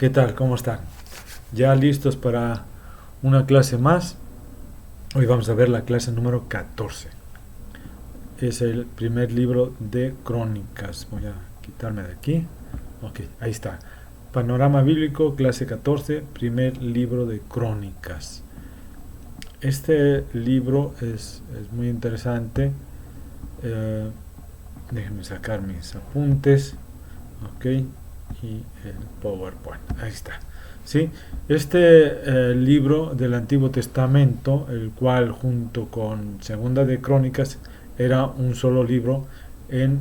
¿Qué tal? ¿Cómo están? ¿Ya listos para una clase más? Hoy vamos a ver la clase número 14. Es el primer libro de Crónicas. Voy a quitarme de aquí. Ok, ahí está. Panorama bíblico, clase 14, primer libro de Crónicas. Este libro es muy interesante. Déjenme sacar mis apuntes. Ok, y el PowerPoint. Ahí está. ¿Sí? Este libro del Antiguo Testamento, el cual junto con Segunda de Crónicas era un solo libro en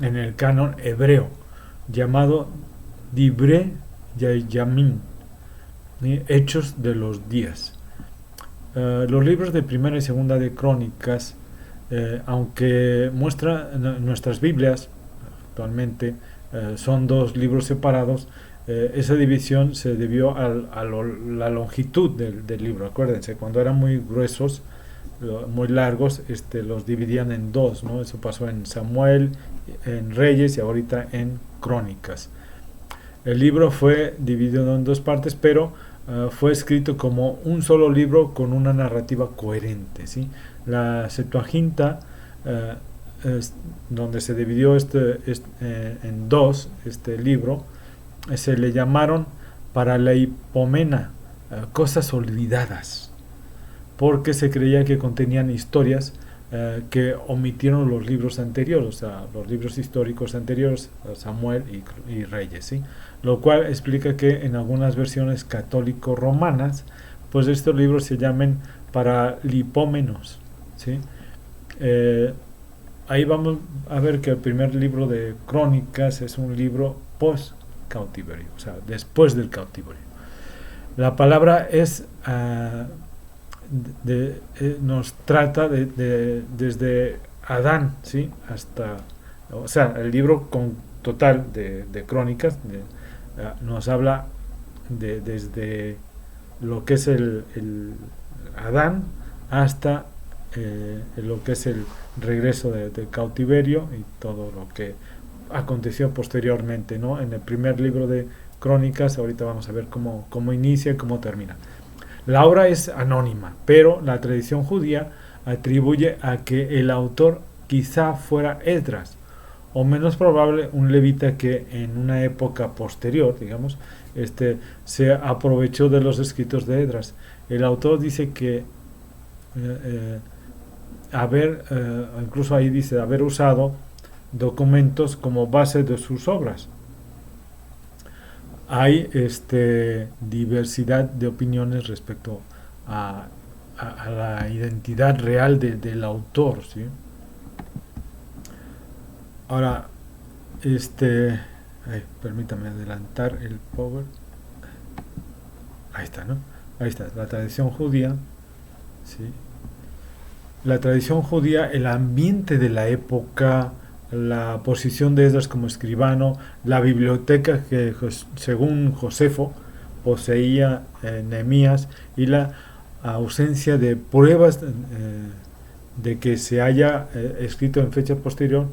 el canon hebreo, llamado Dibre Yamin, ¿sí? Hechos de los Días. Los libros de Primera y Segunda de Crónicas, aunque muestra nuestras Biblias actualmente son dos libros separados, esa división se debió la longitud del libro. Acuérdense, cuando eran muy gruesos, muy largos, los dividían en dos, ¿no? Eso pasó en Samuel, en Reyes y ahorita en Crónicas. El libro fue dividido en dos partes, pero fue escrito como un solo libro con una narrativa coherente, ¿sí? La Septuaginta, donde se dividió en dos, este libro, se le llamaron Paraleipomena, cosas olvidadas, porque se creía que contenían historias que omitieron los libros anteriores, o sea, los libros históricos anteriores, Samuel y Reyes, ¿sí? Lo cual explica que en algunas versiones católico-romanas, pues estos libros se llamen paralipómenos, ¿sí? Ahí vamos a ver que el primer libro de Crónicas es un libro post-cautiverio, o sea, después del cautiverio. La palabra es nos trata desde Adán, ¿sí? Hasta, o sea, el libro total de Crónicas nos habla desde lo que es el Adán hasta lo que es el regreso del cautiverio y todo lo que aconteció posteriormente, ¿no? En el primer libro de Crónicas, ahorita vamos a ver cómo inicia y cómo termina. La obra es anónima, pero la tradición judía atribuye a que el autor quizá fuera Esdras, o menos probable un levita que en una época posterior, digamos, se aprovechó de los escritos de Esdras. El autor dice que incluso ahí dice haber usado documentos como base de sus obras. Hay diversidad de opiniones respecto a la identidad real del autor, ¿sí? Ahora, permítame adelantar el power. Ahí está, ¿no? Ahí está, la tradición judía, ¿sí? La tradición judía, el ambiente de la época, la posición de Esdras como escribano, la biblioteca que según Josefo poseía Nehemías y la ausencia de pruebas de que se haya escrito en fecha posterior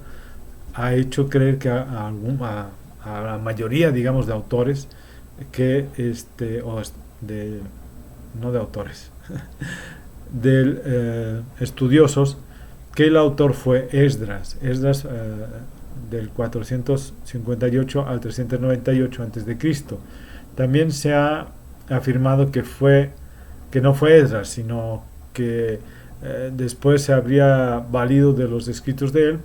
ha hecho creer que a la mayoría, digamos, de autores que no de autores de estudiosos, que el autor fue Esdras del 458 al 398 a.C. También se ha afirmado que no fue Esdras, sino que después se habría valido de los escritos de él,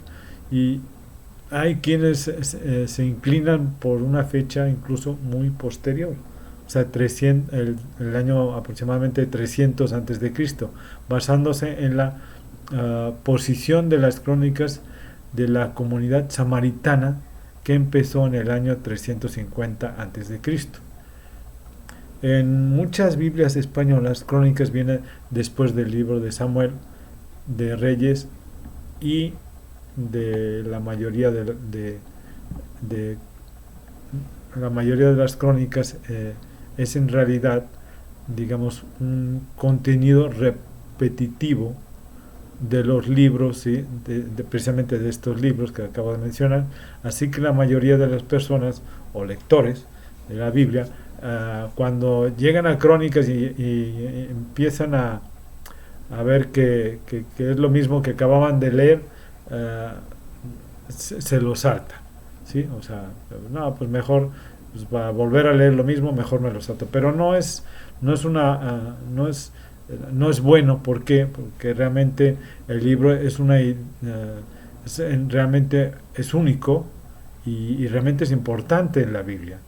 y hay quienes se inclinan por una fecha incluso muy posterior, o sea, el año aproximadamente 300 antes de Cristo, basándose en la posición de las crónicas de la comunidad samaritana que empezó en el año 350 antes de Cristo. En muchas Biblias españolas, Crónicas viene después del libro de Samuel, de Reyes y de la mayoría de la mayoría de las crónicas. Es en realidad, digamos, un contenido repetitivo de los libros, ¿sí? Precisamente de estos libros que acabo de mencionar, así que la mayoría de las personas o lectores de la Biblia, cuando llegan a Crónicas y empiezan a ver que es lo mismo que acababan de leer, eh, se lo salta, ¿sí? O sea, no, pues mejor, pues para volver a leer lo mismo, mejor me lo salto. Pero no es no es bueno. ¿Por qué? Porque realmente el libro es realmente es único y realmente es importante en la Biblia.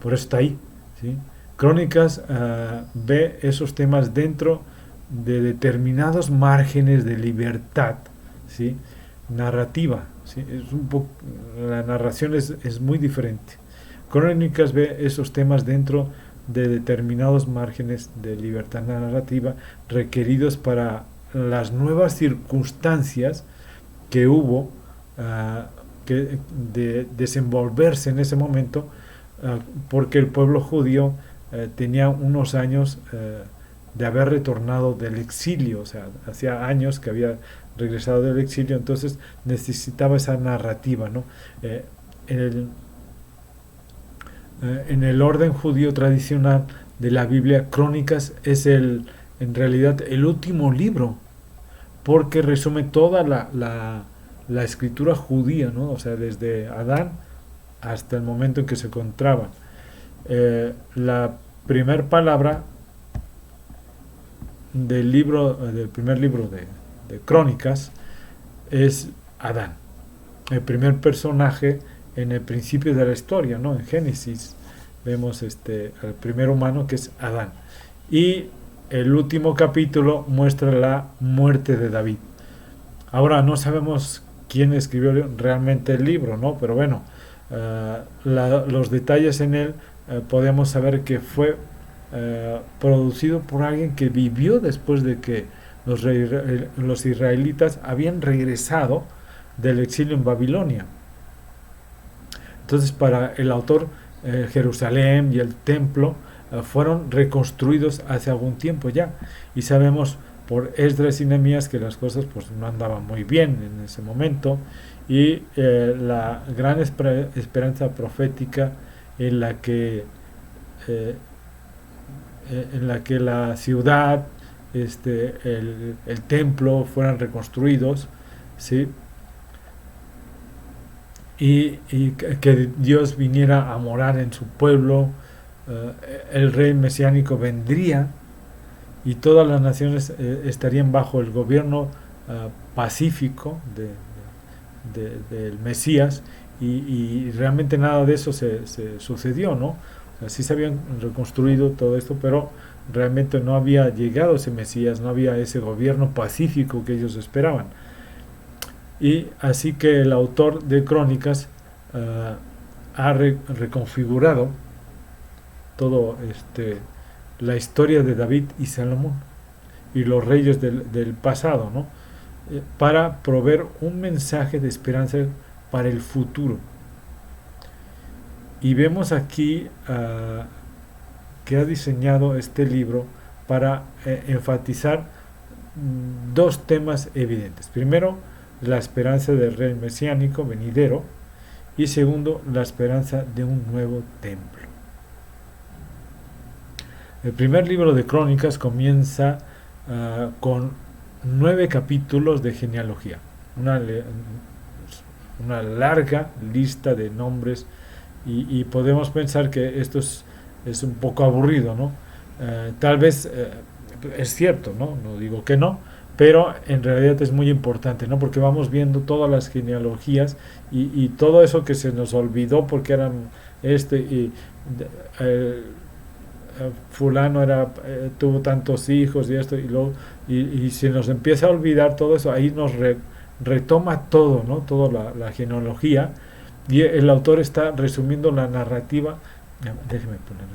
Por eso está ahí, ¿sí? Crónicas ve esos temas dentro de determinados márgenes de libertad, ¿sí? Narrativa, ¿sí? La narración es muy diferente. Crónicas ve esos temas dentro de determinados márgenes de libertad narrativa requeridos para las nuevas circunstancias que hubo de desenvolverse en ese momento, porque el pueblo judío tenía unos años de haber retornado del exilio, o sea, hacía años que había regresado del exilio, entonces necesitaba esa narrativa, ¿no? En el, en el orden judío tradicional de la Biblia, Crónicas es en realidad el último libro, porque resume toda la escritura judía, ¿no? O sea, desde Adán hasta el momento en que se encontraban. La primer palabra del primer libro de Crónicas es Adán, el primer personaje en el principio de la historia, ¿no? En Génesis vemos al primer humano, que es Adán, y el último capítulo muestra la muerte de David. Ahora no sabemos quién escribió realmente el libro, ¿no? Pero bueno, los detalles en él podemos saber que fue producido por alguien que vivió después de que los israelitas habían regresado del exilio en Babilonia. Entonces, para el autor, Jerusalén y el templo fueron reconstruidos hace algún tiempo ya, y sabemos por Esdras y Nehemías que las cosas pues no andaban muy bien en ese momento, y la gran esperanza profética en la que la ciudad, el templo fueran reconstruidos, ¿sí? Y que Dios viniera a morar en su pueblo, el rey mesiánico vendría y todas las naciones estarían bajo el gobierno pacífico del Mesías, y realmente nada de eso se sucedió, ¿no? Así se habían reconstruido todo esto, pero realmente no había llegado ese Mesías, no había ese gobierno pacífico que ellos esperaban. Y así que el autor de Crónicas ha reconfigurado todo la historia de David y Salomón y los reyes del pasado, ¿no? Para proveer un mensaje de esperanza para el futuro. Y vemos aquí que ha diseñado este libro para enfatizar dos temas evidentes. Primero, la esperanza del rey mesiánico venidero, y segundo, la esperanza de un nuevo templo. El primer libro de Crónicas comienza con 9 capítulos de genealogía, una larga lista de nombres, y podemos pensar que esto es un poco aburrido, ¿no? Tal vez es cierto, ¿no? No digo que no, pero en realidad es muy importante, ¿no? Porque vamos viendo todas las genealogías y todo eso que se nos olvidó porque eran fulano tuvo tantos hijos y esto y luego y se nos empieza a olvidar todo eso, ahí nos retoma todo, ¿no? Toda la genealogía, y el autor está resumiendo la narrativa. Déjeme ponerlo,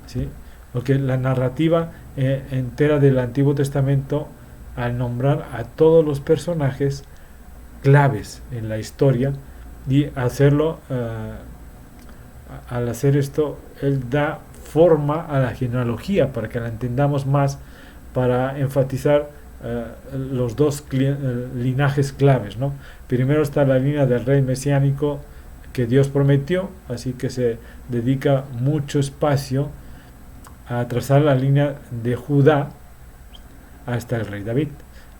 ¿sí? Porque la narrativa entera del Antiguo Testamento, al nombrar a todos los personajes claves en la historia, y hacerlo, al hacer esto, él da forma a la genealogía para que la entendamos más, para enfatizar los dos linajes claves, ¿no? Primero está la línea del rey mesiánico, que Dios prometió, así que se dedica mucho espacio a trazar la línea de Judá hasta el rey David,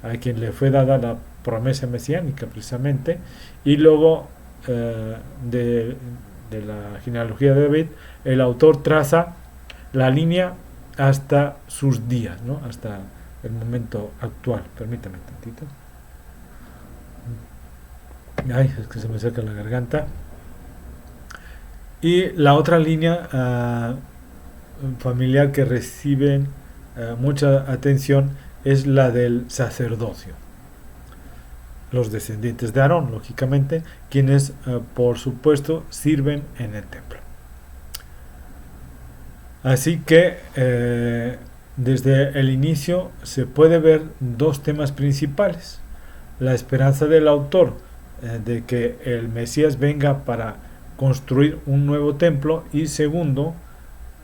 a quien le fue dada la promesa mesiánica precisamente, y luego de, de la genealogía de David, el autor traza la línea hasta sus días, ¿no? Hasta el momento actual. Permítame tantito. Ay, es que se me seca la garganta. Y la otra línea familiar que reciben mucha atención es la del sacerdocio. Los descendientes de Aarón, lógicamente, quienes, por supuesto, sirven en el templo. Así que, desde el inicio se puede ver dos temas principales. La esperanza del autor de que el Mesías venga para construir un nuevo templo, y segundo,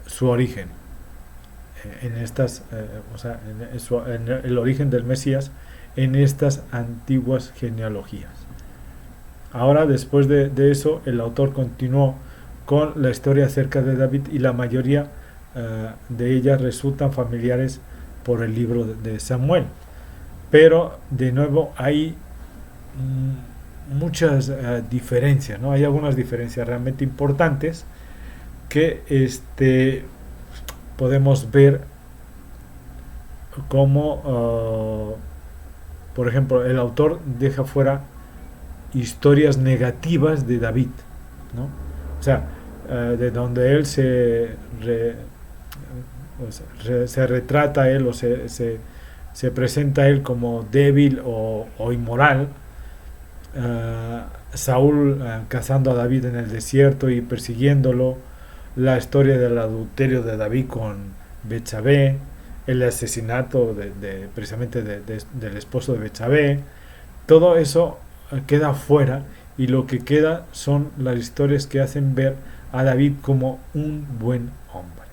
su origen en estas en el origen del Mesías en estas antiguas genealogías. Ahora, después de eso, el autor continuó con la historia acerca de David, y la mayoría de ellas resultan familiares por el libro de Samuel, pero de nuevo hay muchas diferencias, ¿no? Hay algunas diferencias realmente importantes que podemos ver como, por ejemplo, el autor deja fuera historias negativas de David, ¿no? O sea, de donde él se retrata a él, o se presenta a él como débil o inmoral. Saúl cazando a David en el desierto y persiguiéndolo, la historia del adulterio de David con Betsabé, el asesinato precisamente del esposo de Betsabé, todo eso queda fuera, y lo que queda son las historias que hacen ver a David como un buen hombre.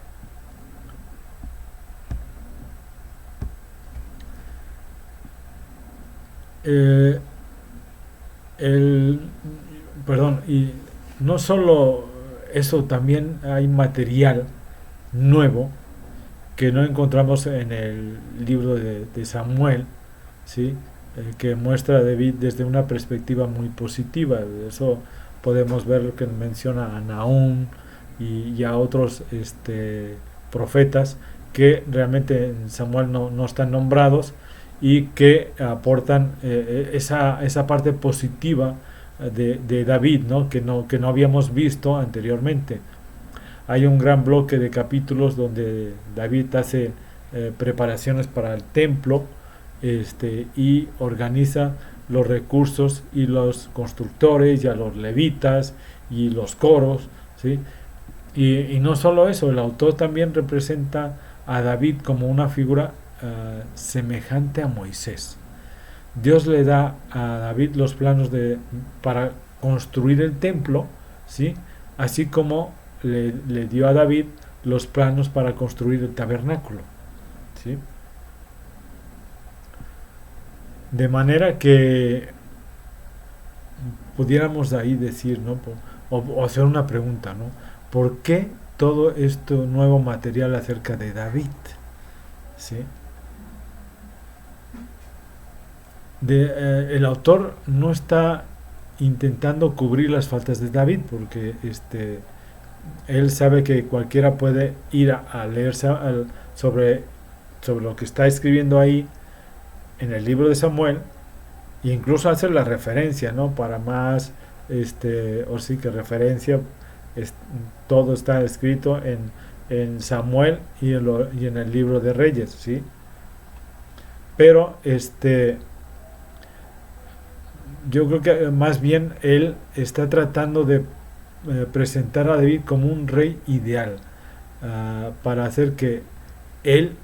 Y no solo eso, también hay material nuevo que no encontramos en el libro de Samuel, ¿sí? Que muestra a David desde una perspectiva muy positiva. Eso podemos ver lo que menciona a Nahum y a otros profetas que realmente en Samuel no están nombrados, y que aportan esa parte positiva de David, ¿no? Que no habíamos visto anteriormente. Hay un gran bloque de capítulos donde David hace preparaciones para el templo, y organiza los recursos y los constructores y a los levitas y los coros, ¿sí? Y no solo eso, el autor también representa a David como una figura semejante a Moisés. Dios le da a David los planos para construir el templo, ¿sí? Así como le dio a David los planos para construir el tabernáculo, ¿sí? De manera que pudiéramos de ahí decir, ¿no? O hacer una pregunta, ¿no? ¿Por qué todo este nuevo material acerca de David? ¿Sí? El autor no está intentando cubrir las faltas de David, porque él sabe que cualquiera puede ir a leerse sobre lo que está escribiendo ahí en el libro de Samuel, e incluso hacer la referencia, ¿no? Para más, o sí que referencia, todo está escrito en Samuel y en el libro de Reyes, ¿sí? Pero yo creo que más bien él está tratando de presentar a David como un rey ideal, para hacer que él,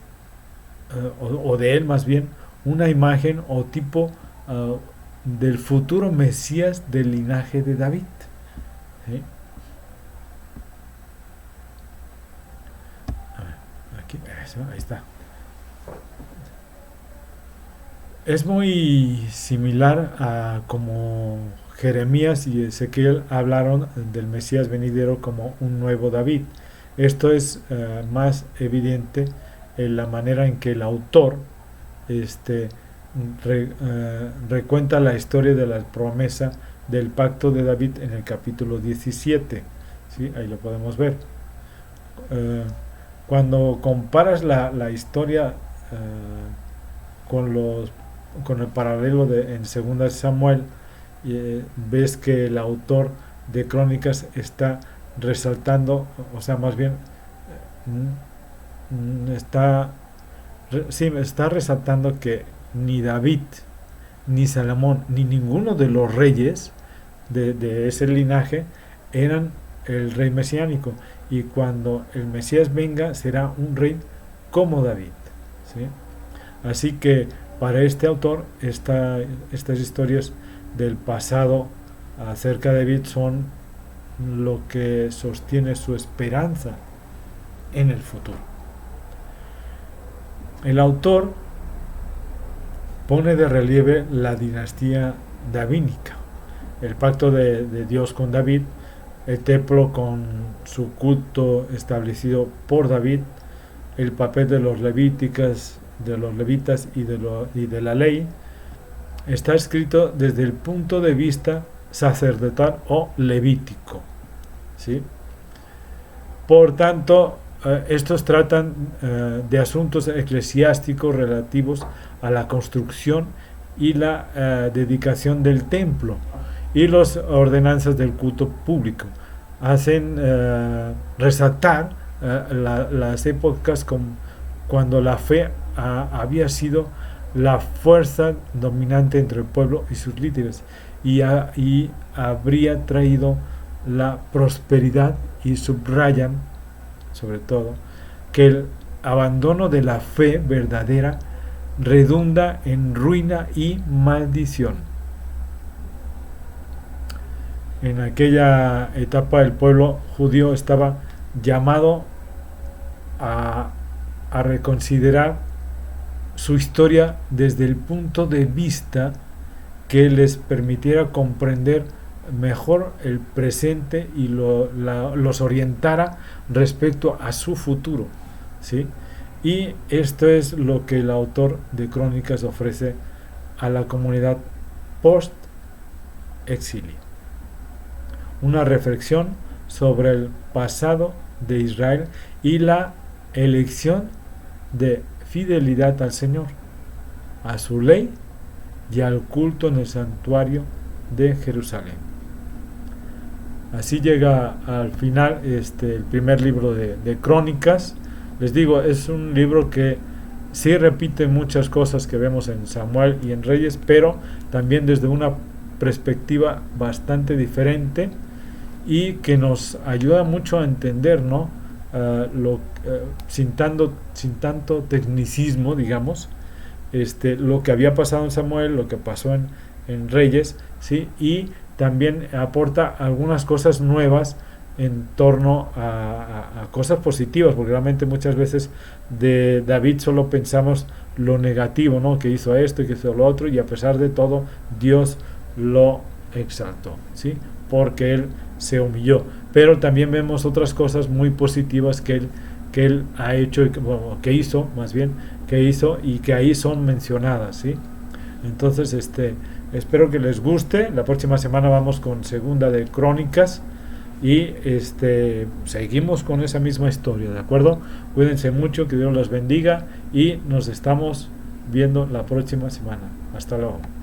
o de él más bien, una imagen o tipo del futuro Mesías del linaje de David, ¿sí? Aquí, ahí está. Es muy similar a como Jeremías y Ezequiel hablaron del Mesías venidero como un nuevo David. Esto es más evidente en la manera en que el autor recuenta la historia de la promesa del pacto de David en el capítulo 17. ¿Sí? Ahí lo podemos ver. Cuando comparas la historia con el paralelo en 2 Samuel, ves que el autor de Crónicas está resaltando, o sea, más bien está resaltando que ni David, ni Salomón, ni ninguno de los reyes de ese linaje eran el rey mesiánico, y cuando el Mesías venga será un rey como David, ¿sí? Así que para este autor estas historias del pasado acerca de David son lo que sostiene su esperanza en el futuro. El autor pone de relieve la dinastía davídica, el pacto de Dios con David, el templo con su culto establecido por David, el papel de los levitas y de la ley. Está escrito desde el punto de vista sacerdotal o levítico, ¿sí? Por tanto, estos tratan de asuntos eclesiásticos relativos a la construcción y la dedicación del templo y las ordenanzas del culto público. Hacen resaltar las épocas cuando la fe había sido la fuerza dominante entre el pueblo y sus líderes, y habría traído la prosperidad, y subrayan sobre todo que el abandono de la fe verdadera redunda en ruina y maldición. En aquella etapa el pueblo judío estaba llamado a reconsiderar su historia desde el punto de vista que les permitiera comprender mejor el presente y los orientara respecto a su futuro, ¿sí? Y esto es lo que el autor de Crónicas ofrece a la comunidad post-exilio. Una reflexión sobre el pasado de Israel y la elección de fidelidad al Señor, a su ley y al culto en el santuario de Jerusalén. Así llega al final el primer libro de Crónicas. Les digo, es un libro que sí repite muchas cosas que vemos en Samuel y en Reyes, pero también desde una perspectiva bastante diferente, y que nos ayuda mucho a entender, ¿no? Sin tanto tecnicismo, digamos, lo que había pasado en Samuel, lo que pasó en Reyes, ¿sí? Y también aporta algunas cosas nuevas en torno a cosas positivas, porque realmente muchas veces de David solo pensamos lo negativo, ¿no? Que hizo esto y que hizo lo otro, y a pesar de todo Dios lo exaltó, ¿sí? Porque él se humilló. Pero también vemos otras cosas muy positivas que él ha hecho, que hizo y que ahí son mencionadas, ¿sí? Entonces espero que les guste. La próxima semana vamos con segunda de Crónicas y seguimos con esa misma historia, ¿de acuerdo? Cuídense mucho, que Dios los bendiga, y nos estamos viendo la próxima semana. Hasta luego.